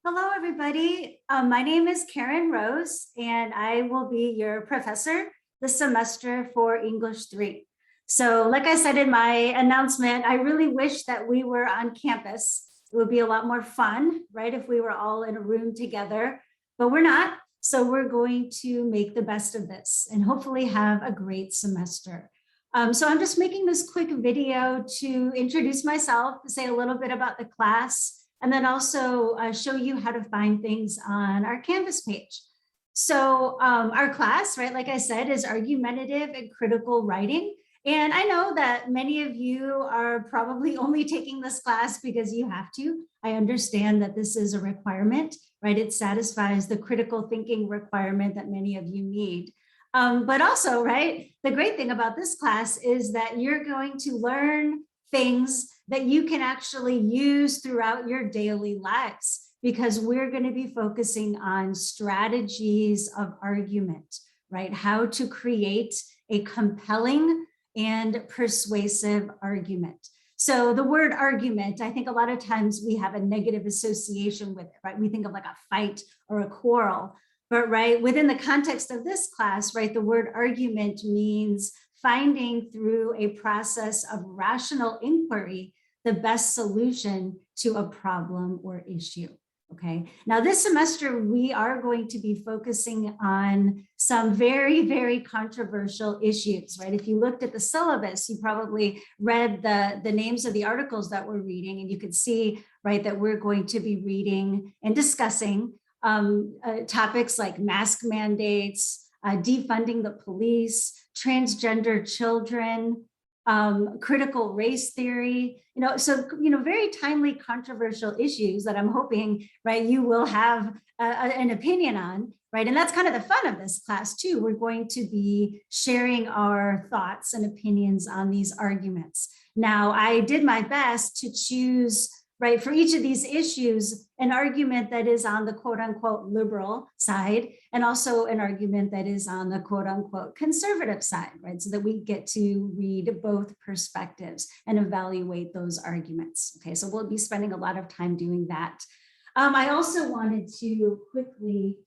Hello, everybody. My name is Karen Rose, and I will be your professor this semester for English 3. So like I said in my announcement, I really wish that we were on campus. It would be a lot more fun, right, if we were all in a room together, but we're not. So we're going to make the best of this and hopefully have a great semester. So I'm just making this quick video to introduce myself, to say a little bit about the class, and then also show you how to find things on our Canvas page. So our class, right, like I said, is argumentative and critical writing. And I know that many of you are probably only taking this class because you have to. I understand that this is a requirement, right? It satisfies the critical thinking requirement that many of you need. But also, right, the great thing about this class is that you're going to learn things that you can actually use throughout your daily lives, because we're going to be focusing on strategies of argument, right? How to create a compelling and persuasive argument. So the word argument, I think a lot of times we have a negative association with it, right? We think of like a fight or a quarrel, but right within the context of this class, right, the word argument means finding through a process of rational inquiry the best solution to a problem or issue. Okay, now this semester we are going to be focusing on some very, very controversial issues, right? If you looked at the syllabus, you probably read the names of the articles that we're reading, and you could see, right, that we're going to be reading and discussing topics like mask mandates, defunding the police, transgender children, critical race theory, so, very timely, controversial issues that I'm hoping, right, you will have an opinion on, right? And that's kind of the fun of this class too. We're going to be sharing our thoughts and opinions on these arguments. Now, I did my best to choose, right, for each of these issues, an argument that is on the quote unquote liberal side, and also an argument that is on the quote unquote conservative side, right? So that we get to read both perspectives and evaluate those arguments. Okay, so we'll be spending a lot of time doing that. I also wanted to quickly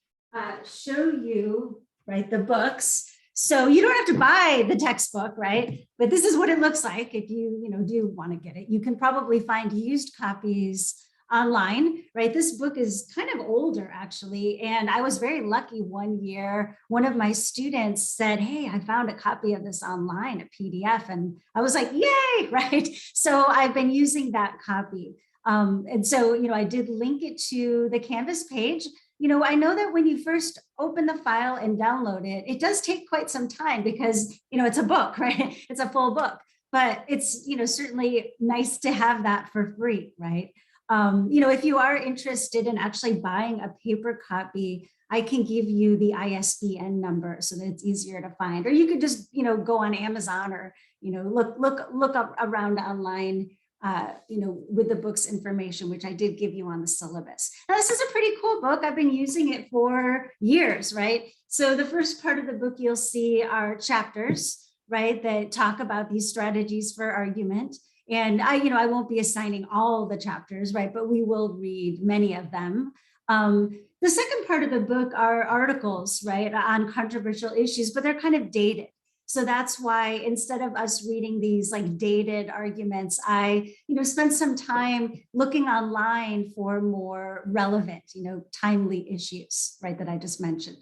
show you, right, the books. So you don't have to buy the textbook, right? But this is what it looks like if you, do want to get it. You can probably find used copies online, right? This book is kind of older, actually. And I was very lucky one year. One of my students said, hey, I found a copy of this online, a PDF. And I was like, yay, right? So I've been using that copy. And so, I did link it to the Canvas page. I know that when you first open the file and download it, it does take quite some time because, it's a book, right? It's a full book, but it's, certainly nice to have that for free, right? If you are interested in actually buying a paper copy, I can give you the ISBN number so that it's easier to find, or you could just, go on Amazon or, look up around online, with the book's information, which I did give you on the syllabus. Now, this is a pretty cool book. I've been using it for years, right? So the first part of the book you'll see are chapters, right, that talk about these strategies for argument. And I won't be assigning all the chapters, right, but we will read many of them. The second part of the book are articles, right, on controversial issues, but they're kind of dated. So that's why instead of us reading these like dated arguments, I, spent some time looking online for more relevant, timely issues, right, that I just mentioned.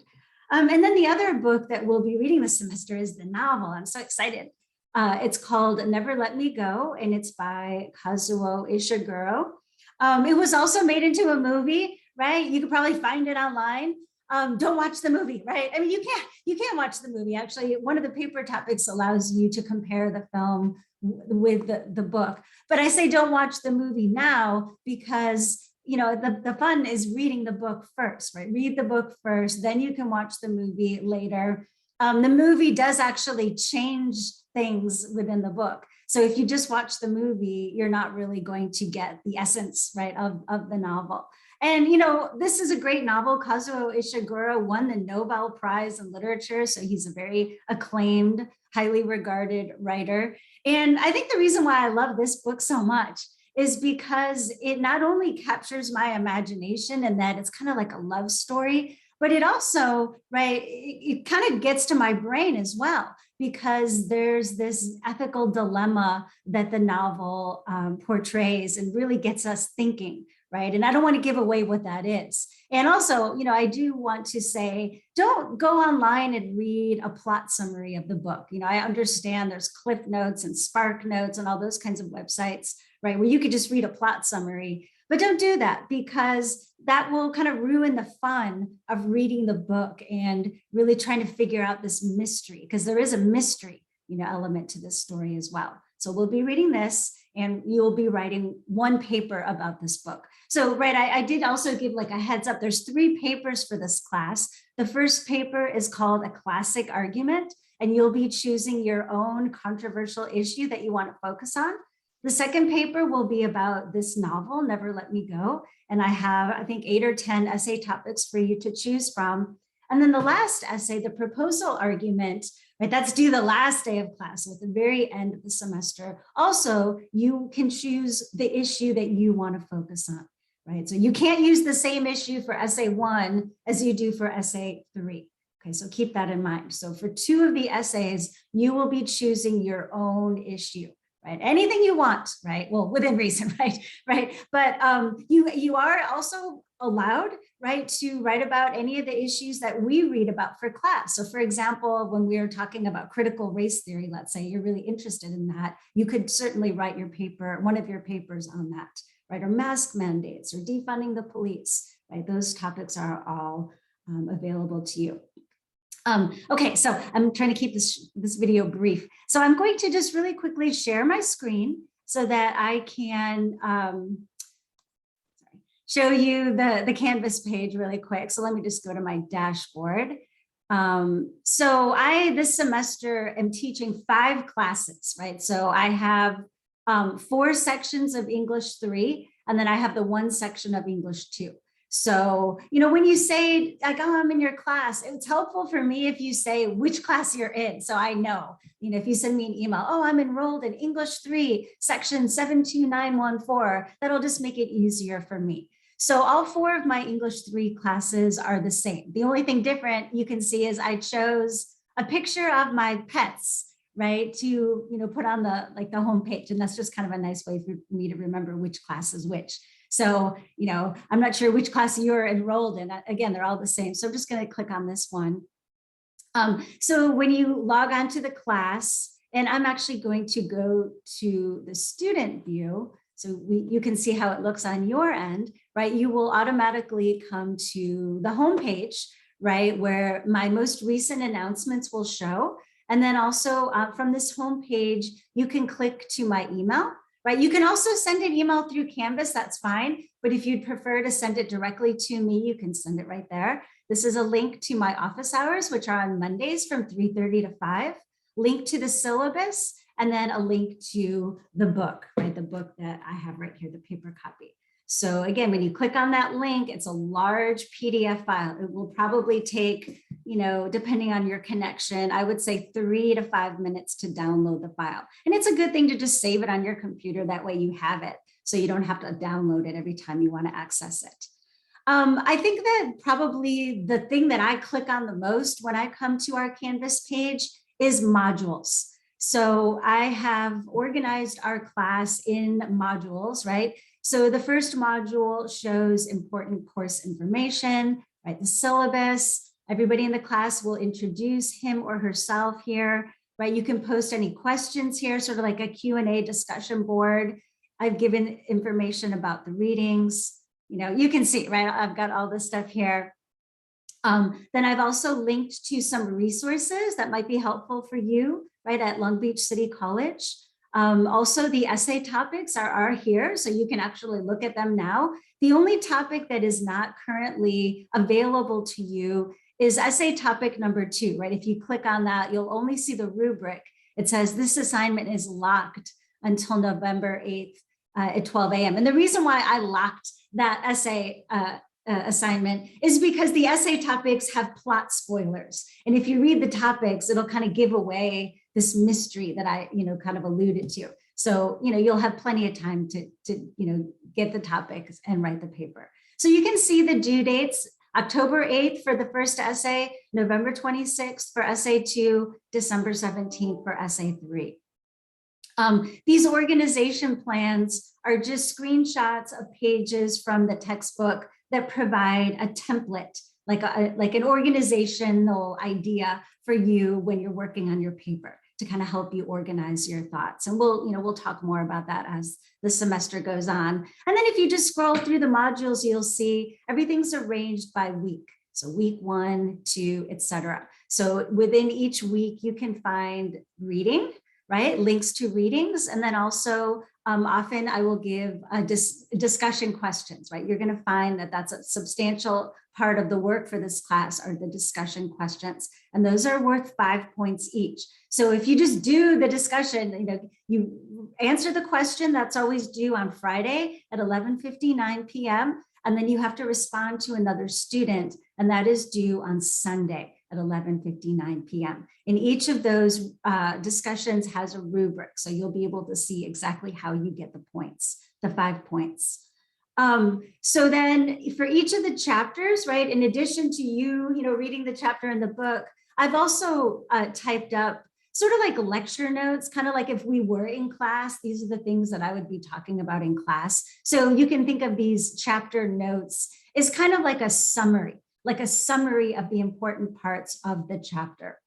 And then the other book that we'll be reading this semester is the novel. I'm so excited. It's called Never Let Me Go, and it's by Kazuo Ishiguro. It was also made into a movie, right? You could probably find it online. Don't watch the movie, right? I mean, you can't watch the movie. Actually, one of the paper topics allows you to compare the film with the book. But I say don't watch the movie now because, the fun is reading the book first, right? Read the book first, then you can watch the movie later. The movie does actually change things within the book. So if you just watch the movie, you're not really going to get the essence, right, of the novel. And, this is a great novel. Kazuo Ishiguro won the Nobel Prize in Literature. So he's a very acclaimed, highly regarded writer. And I think the reason why I love this book so much is because it not only captures my imagination and that it's kind of like a love story, but it also, right, it kind of gets to my brain as well, because there's this ethical dilemma that the novel portrays and really gets us thinking, right? And I don't want to give away what that is. And also, I do want to say, don't go online and read a plot summary of the book. I understand there's Cliff Notes and Spark Notes and all those kinds of websites, right, where you could just read a plot summary. But don't do that, because that will kind of ruin the fun of reading the book and really trying to figure out this mystery, because there is a mystery, element to this story as well. So we'll be reading this, and you'll be writing one paper about this book. So, right, I did also give like a heads up. There's 3 papers for this class. The first paper is called A Classic Argument, and you'll be choosing your own controversial issue that you want to focus on. The second paper will be about this novel, Never Let Me Go. And I have, I think, 8 or 10 essay topics for you to choose from. And then the last essay, the proposal argument, right, that's due the last day of class, so at the very end of the semester. Also, you can choose the issue that you want to focus on, right? So you can't use the same issue for essay 1 as you do for essay 3. Okay, so keep that in mind. So for 2 of the essays, you will be choosing your own issue. Right, anything you want, right? Well, within reason, right. But you are also allowed, right, to write about any of the issues that we read about for class. So, for example, when we are talking about critical race theory, let's say you're really interested in that, you could certainly write your paper, one of your papers on that, right? Or mask mandates, or defunding the police, right? Those topics are all available to you. Okay, so I'm trying to keep this video brief. So I'm going to just really quickly share my screen so that I can show you the Canvas page really quick. So let me just go to my dashboard. So I, this semester, am teaching 5 classes, right? So I have 4 sections of English 3, and then I have the 1 section of English 2. So, when you say like, oh, I'm in your class, it's helpful for me if you say which class you're in. So I know, if you send me an email, oh, I'm enrolled in English 3, section 72914, that'll just make it easier for me. So all 4 of my English 3 classes are the same. The only thing different you can see is I chose a picture of my pets, right, to, put on the homepage. And that's just kind of a nice way for me to remember which class is which. So, I'm not sure which class you're enrolled in. Again, they're all the same. So I'm just going to click on this one. So when you log on to the class, and I'm actually going to go to the student view, so you can see how it looks on your end, right? You will automatically come to the homepage, right, where my most recent announcements will show. And then also from this homepage, you can click to my email. Right, you can also send an email through Canvas, that's fine. But if you'd prefer to send it directly to me, you can send it right there. This is a link to my office hours, which are on Mondays from 3:30 to 5, link to the syllabus, and then a link to the book, right? The book that I have right here, the paper copy. So again, when you click on that link, it's a large PDF file. It will probably take, depending on your connection, I would say 3 to 5 minutes to download the file. And it's a good thing to just save it on your computer. That way you have it, so you don't have to download it every time you want to access it. I think that probably the thing that I click on the most when I come to our Canvas page is modules. So I have organized our class in modules, right? So the first module shows important course information, right? The syllabus. Everybody in the class will introduce him or herself here, right? You can post any questions here, sort of like a Q&A discussion board. I've given information about the readings. You can see, right? I've got all this stuff here. Then I've also linked to some resources that might be helpful for you, right, at Long Beach City College. Also, the essay topics are here, so you can actually look at them now. The only topic that is not currently available to you is essay topic number 2, right? If you click on that, you'll only see the rubric. It says this assignment is locked until November 8th at 12 a.m. And the reason why I locked that essay assignment is because the essay topics have plot spoilers. And if you read the topics, it'll kind of give away this mystery that I, kind of alluded to. So, you'll have plenty of time to get the topics and write the paper. So you can see the due dates: October 8th for the first essay, November 26th for essay 2, December 17th for essay 3. These organization plans are just screenshots of pages from the textbook that provide a template, like an organizational idea for you when you're working on your paper, to kind of help you organize your thoughts. And we'll talk more about that as the semester goes on. And then if you just scroll through the modules, you'll see everything's arranged by week. So week 1, 2, etc. So within each week, you can find reading, right? Links to readings. And then also often I will give discussion questions, right? You're going to find that that's a substantial part of the work for this class are the discussion questions. And those are worth 5 points each. So if you just do the discussion, you answer the question that's always due on Friday at 11:59 p.m. And then you have to respond to another student, and that is due on Sunday at 11:59 p.m. And each of those discussions has a rubric, so you'll be able to see exactly how you get the points, the 5 points. So then for each of the chapters, right, in addition to you reading the chapter in the book, I've also typed up sort of like lecture notes, kind of like if we were in class, these are the things that I would be talking about in class. So you can think of these chapter notes as kind of like a summary of the important parts of the chapter.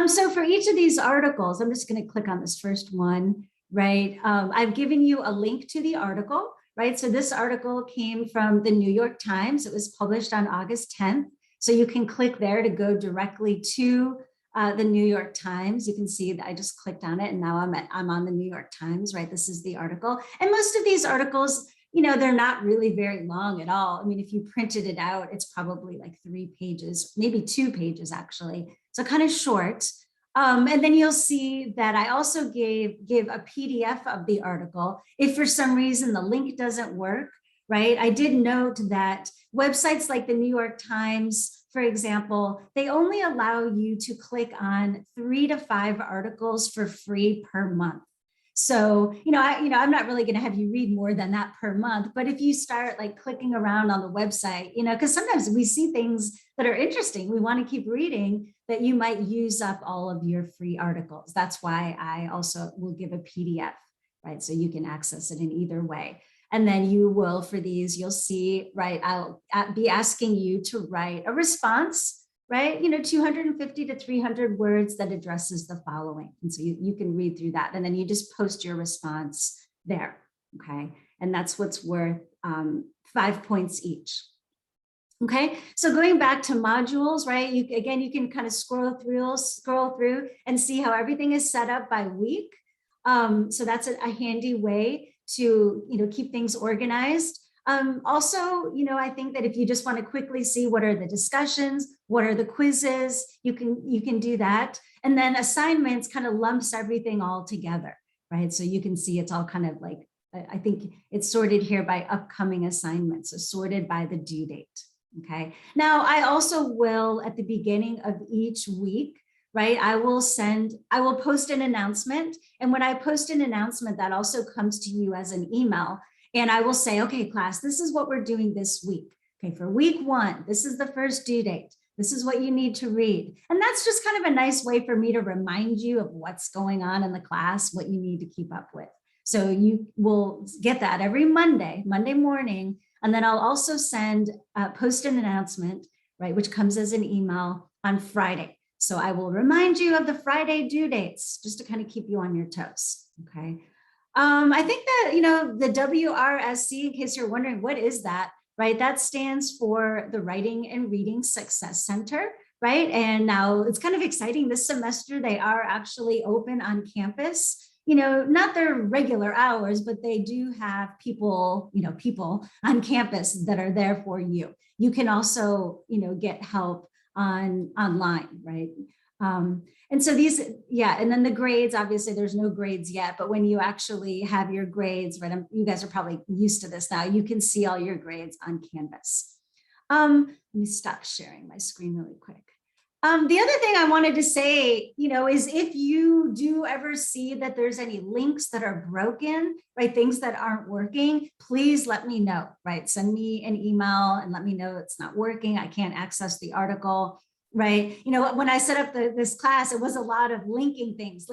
So for each of these articles, I'm just going to click on this first one, right? I've given you a link to the article, right? So this article came from the New York Times. It was published on August 10th. So you can click there to go directly to the New York Times. You can see that I just clicked on it and now I'm on the New York Times, right? This is the article. And most of these articles, they're not really very long at all. I mean, if you printed it out, it's probably like 3 pages, maybe 2 pages actually. So kind of short. And then you'll see that I also give a PDF of the article. If for some reason the link doesn't work, right? I did note that websites like the New York Times, for example, they only allow you to click on 3 to 5 articles for free per month. So, I'm not really going to have you read more than that per month, but if you start like clicking around on the website, because sometimes we see things that are interesting, we want to keep reading, that you might use up all of your free articles. That's why I also will give a PDF, right? So you can access it in either way. And then you will, for these, you'll see, right, I'll be asking you to write a response, right? 250 to 300 words that addresses the following. And so you can read through that. And then you just post your response there, okay? And that's what's worth 5 points each. Okay, so going back to modules, right? You can kind of scroll through and see how everything is set up by week. So that's a handy way to keep things organized. Also, I think that if you just want to quickly see what are the discussions, what are the quizzes, you can do that. And then assignments kind of lumps everything all together, right? So you can see it's all kind of like, I think it's sorted here by upcoming assignments, so sorted by the due date. Okay. Now I also will, at the beginning of each week, right, I will post an announcement. And when I post an announcement, that also comes to you as an email. And I will say, okay, class, this is what we're doing this week. Okay, for week 1, this is the first due date. This is what you need to read. And that's just kind of a nice way for me to remind you of what's going on in the class, what you need to keep up with. So you will get that every Monday morning. And then I'll also post an announcement, right, which comes as an email on Friday. So I will remind you of the Friday due dates just to kind of keep you on your toes, okay? I think that, the WRSC, in case you're wondering, what is that, right? That stands for the Writing and Reading Success Center, right? And now it's kind of exciting. This semester, they are actually open on campus. Not their regular hours, but they do have people on campus that are there for you. You can also, get help online, right? And so and then the grades, obviously there's no grades yet, but when you actually have your grades, right, you guys are probably used to this now, you can see all your grades on Canvas. Let me stop sharing my screen really quick. The other thing I wanted to say, is if you do ever see that there's any links that are broken, right, things that aren't working, please let me know, right? Send me an email and let me know it's not working. I can't access the article, right? When I set up this class, it was a lot of linking things,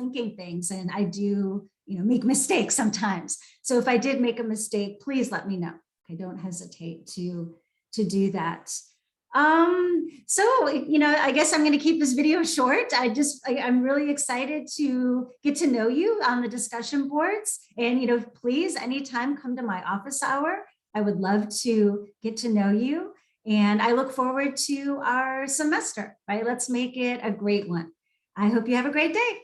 and I do, make mistakes sometimes. So if I did make a mistake, please let me know. Okay, don't hesitate to do that. So, I guess I'm going to keep this video short. I'm really excited to get to know you on the discussion boards. And, please, anytime come to my office hour. I would love to get to know you. And I look forward to our semester, right? Let's make it a great one. I hope you have a great day.